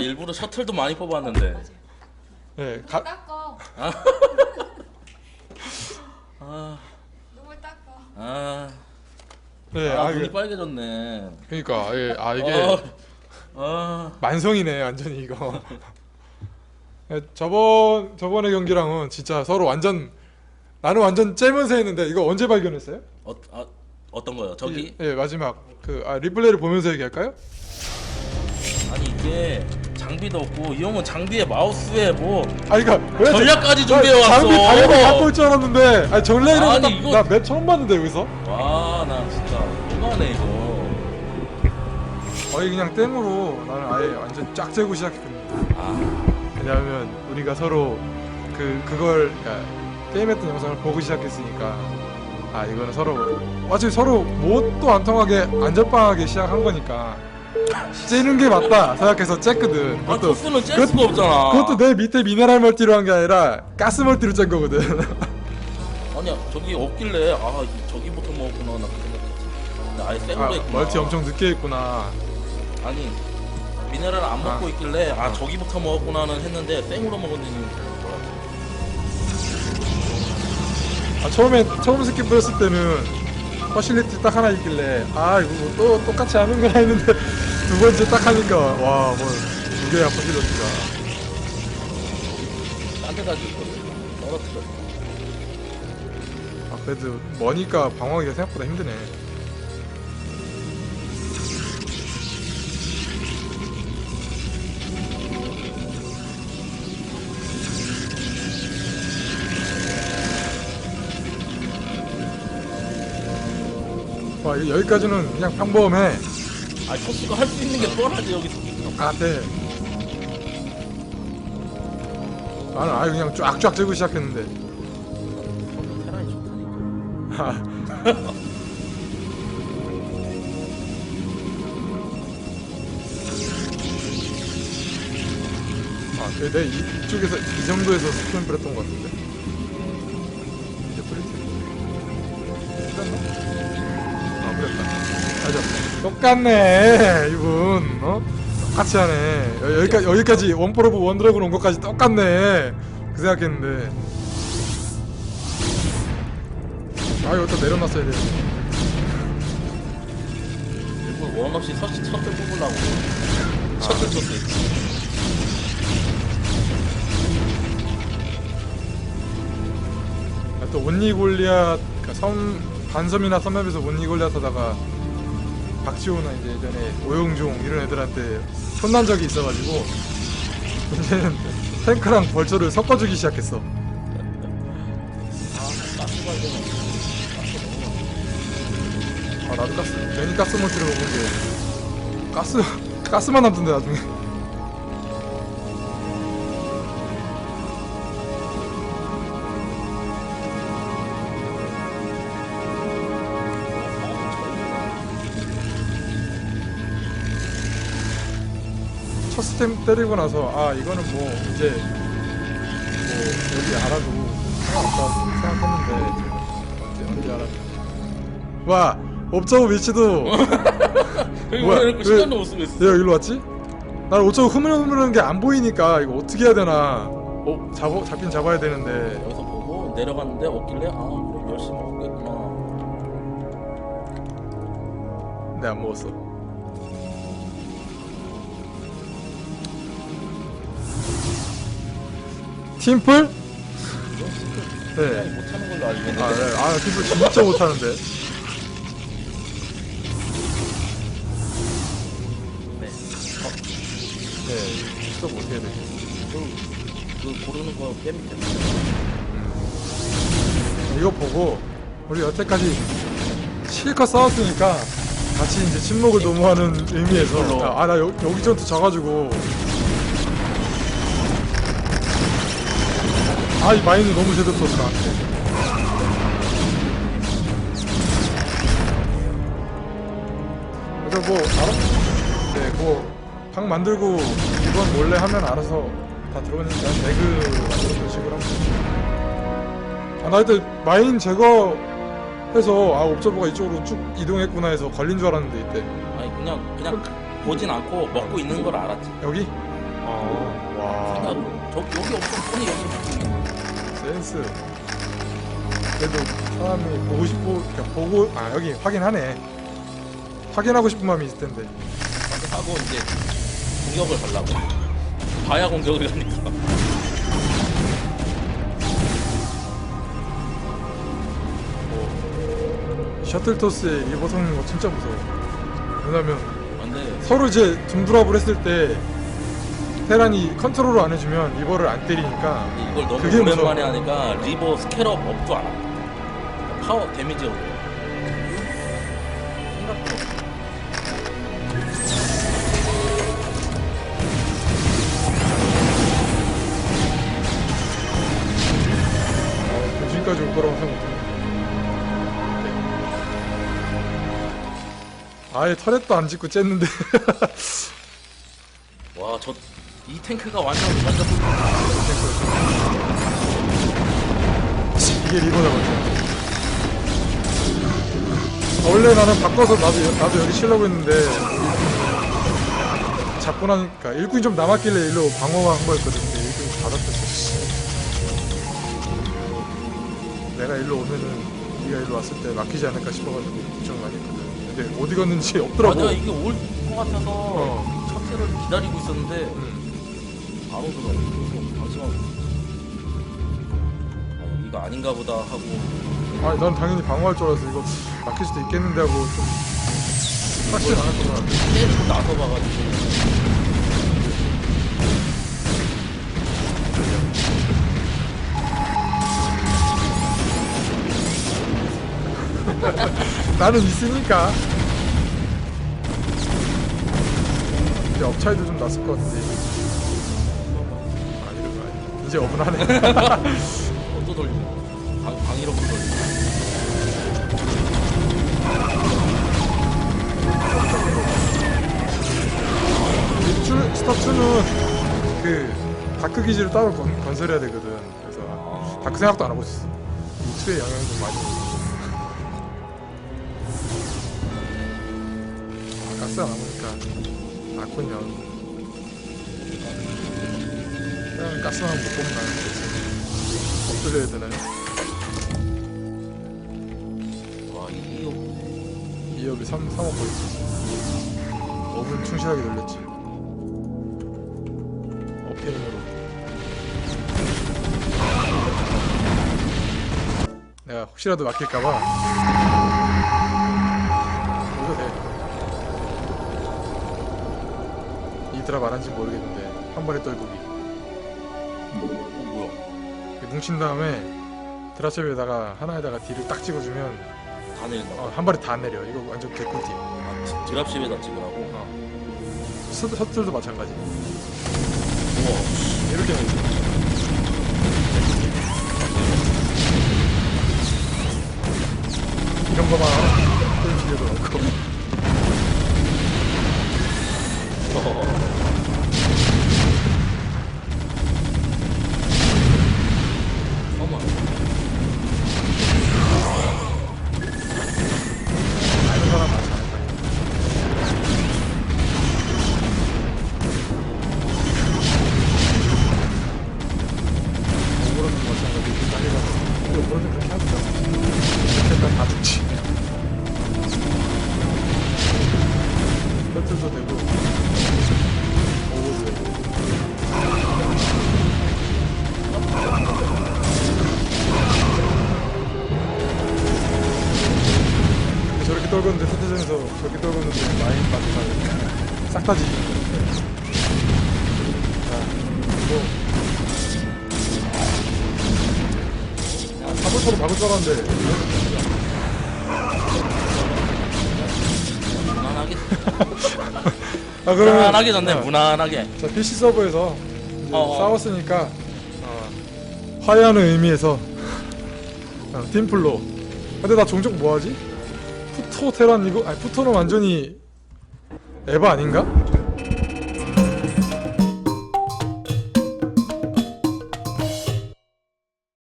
일부러 셔틀도 많이 뽑았는데. 네, 닦어. 아, 눈물 닦어. 아, 네, 눈이 이게, 빨개졌네. 그러니까 이게 아, 만성이네 완전히 이거. 네, 저번에 경기랑은 진짜 서로 완전 나는 완전 째면서 했는데 이거 언제 발견했어요? 어떤 거요? 저기? 예, 마지막 리플레이를 보면서 얘기할까요? 아니 이게 장비도 없고 이 형은 장비에 마우스에 뭐 그러니까 왜 전략까지 준비해 왔어. 장비 당연히 갖고 올 줄 알았는데 전략이라고 아니, 이거- 나맵 처음 봤는데 여기서 와, 나 진짜 뭐가네 이거. 거의 그냥 땡으로 나는 아예 완전 쫙 재고 시작했거든요. 아, 왜냐하면 우리가 서로 그걸 그러니까 게임했던 영상을 보고 시작했으니까 이거는 서로 어차피 서로 뭣도 안 통하게 안전빵하게 시작한 거니까 째는 게 맞다 생각해서 쨌거든. 아 토스는 짤 수가 없잖아. 그것도 내 밑에 미네랄 멀티로 한 게 아니라 가스 멀티로 짠 거거든. 아니야 저기 없길래 저기부터 먹었구나 나 그 생각했지. 근데 아예 생으로 했구나. 멀티 엄청 늦게 했구나. 아니 미네랄 안 먹고 있길래 저기부터 먹었구나는 했는데 생으로 먹었는지 처음 스킵 뿌렸을 때는 퍼실리티 딱 하나 있길래 이거 또 똑같이 하는구나 했는데 두 번째 딱 하니까 와 뭐 두 개야 퍼실리티가. 딴 데까지 있거든. 떨어뜨렸어. 그래도 머니까 방어하기가 생각보다 힘드네. 여기까지는 그냥 평범해. 토스가 할 수 있는 게 뻔하지 여기서. 네. 나는 아예 그냥 쫙쫙 재고 시작했는데. 테란이 좋다니까. 내 이쪽에서 이 정도에서 스피드 뿌렸던 것 같은데. 이제 뿌렸지. 뿌렸나? 뿌렸다. 맞아. 똑같네 이분. 똑같이 하네. 여기까지 원포러브 원드래곤 온 것까지 똑같네. 그 생각했는데. 이것도 내려놨어야 되는데. 일부러 원 없이 셔틀 뽑으려고 셔틀 쳤어. 또 온리 골리앗 반섬이나 섬맵에서 온리 골리앗 하다가 박지호나 이제 예전에 오영종 이런 애들한테 혼난 적이 있어가지고 이제는 탱크랑 벌처를 섞어주기 시작했어. 가스 발견은 나도 괜히 가스 멀티를 먹은 게 가스만 남던데 나중에. 첫 스템 때리고 나서 이거는 뭐 이제 여기 알아도 상관없다 생각했는데 이제 알아. 와 옵저버 위치도 뭐야 이렇게 시간도 못 쓰고 있어. 내가 여기로 왔지? 난 옵저버 흐물흐물한 게 안 보이니까 이거 어떻게 해야 되나. 잡긴 잡아야 되는데. 여기서 보고 내려갔는데 없길래 그럼 열심히 먹겠구나. 근데 안 먹었어. 팀플? 네. 못하는 걸로 알고 있는데. 네. 팀플 진짜 못하는데. 네. 네. 진짜 못해야 돼. 그 고르는 거 게임 밑에. 이거 보고 우리 여태까지 실컷 싸웠으니까 같이 이제 침묵을 도모하는 의미에서 나 여기 전투 져가지고 이 마인드 너무 제대로 썼어 나한테. 그래서 방 만들고 이번 몰래 하면 알아서 다 들어오니까 배그 만들어서 식으로 하면 되지. 나 그때 마인 제거해서 옵저버가 이쪽으로 쭉 이동했구나 해서 걸린 줄 알았는데 이때. 아니 그냥 보진 않고 먹고 있는 걸 알았지. 여기? 와. 여기 없어. 아니 여기 붙은 센스. 그래도 사람이 보고 싶고, 그러니까 보고, 여기 확인하네. 확인하고 싶은 마음이 있을 텐데. 하고 이제 공격을 가려고. 봐야 공격을 가니까. 셔틀 토스에 리버 섞는 거 진짜 무서워. 왜냐면 근데 서로 이제 둔드랍을 했을 때 테란이 컨트롤을 안 해주면 리버를 안 때리니까 이걸 너무 그게 오랜만에 무서워. 하니까 리버 스케럽 업도 안 하고 파워 데미지가 없고 생각보다 없어. 지금까지 올 거라고 생각 못했네. 아예 터렛도 안 짓고 쬐는데. 와, 이 탱크가 완전 이게 리버잖아. 원래 나는 바꿔서 나도 여기 치려고 했는데 잡고 나니까 일꾼이 좀 남았길래 일로 방어만 한 거였거든. 근데 일꾼이 다 잡혔어. 내가 일로 오면은 네가 일로 왔을 때 막히지 않을까 싶어가지고 걱정 많이 했거든. 근데 어디 갔는지 없더라고. 맞아, 이게 올 것 같아서 첫째를 기다리고 있었는데 안 오더라고. 그래서 여기가 아닌가 보다 하고. 아니 난 당연히 방어할 줄 알았어. 이거 막힐 수도 있겠는데 하고 좀 확실히 안 했구나. 때리고 나서 봐가지고. 나는 있으니까. 이제 업차이도 좀 났을 것 같은데. 이런 거 아니야. 이제 어분하네. 또 돌리고 방이렇게 돌리고. 스타2는 그 다크 기지를 따로 건설해야 되거든. 그래서 다크 생각도 안 하고 있어. 이 2의 영향이 좀 많이 가스 안 나오니까 아콘이 나오고 그냥 가스만 못 보면 나는데 엎드려야 되나요? 와, 이 2업이 3억 걸렸어. 5분 충실하게 돌렸지. 업테임으로. 내가 혹시라도 막힐까봐 이거 돼. 이 드랍 안 한지 모르겠는데 한 번에 떨구기. 뭐야? 뭉친 다음에 드랍cep에다가 하나에다가 딜을 딱 찍어주면 다 내린다. 한 발에 다 내려. 이거 완전 개꿀팁. 드랍십에다 찍으라고. 셔틀도 마찬가지. 우와. 이렇게 내리죠. 이런 거만 게임 실력도 없고. 어머. 아는 사람 많지 않을까. 오버로드 마찬가지. 이렇게 빨리 가서. 근데 오버로드 그렇게 하죠. 일단 다 죽지. 셔틀도 되고 오버도 되고. 저렇게 떨궜는데 세트전에서 저렇게 떨궜는데 마인 빠져가니까 싹 다 지지. 자, 그리고 사물처럼 막을 줄 알았는데 무난하게. 그러면 무난하게 졌네. 무난하게. 자, PC 서버에서 이제 어어. 싸웠으니까 화해하는 의미에서 팀플로. 근데 나 종족 뭐하지? 푸토 테란 이거? 아니 푸토는 완전히 에바 아닌가?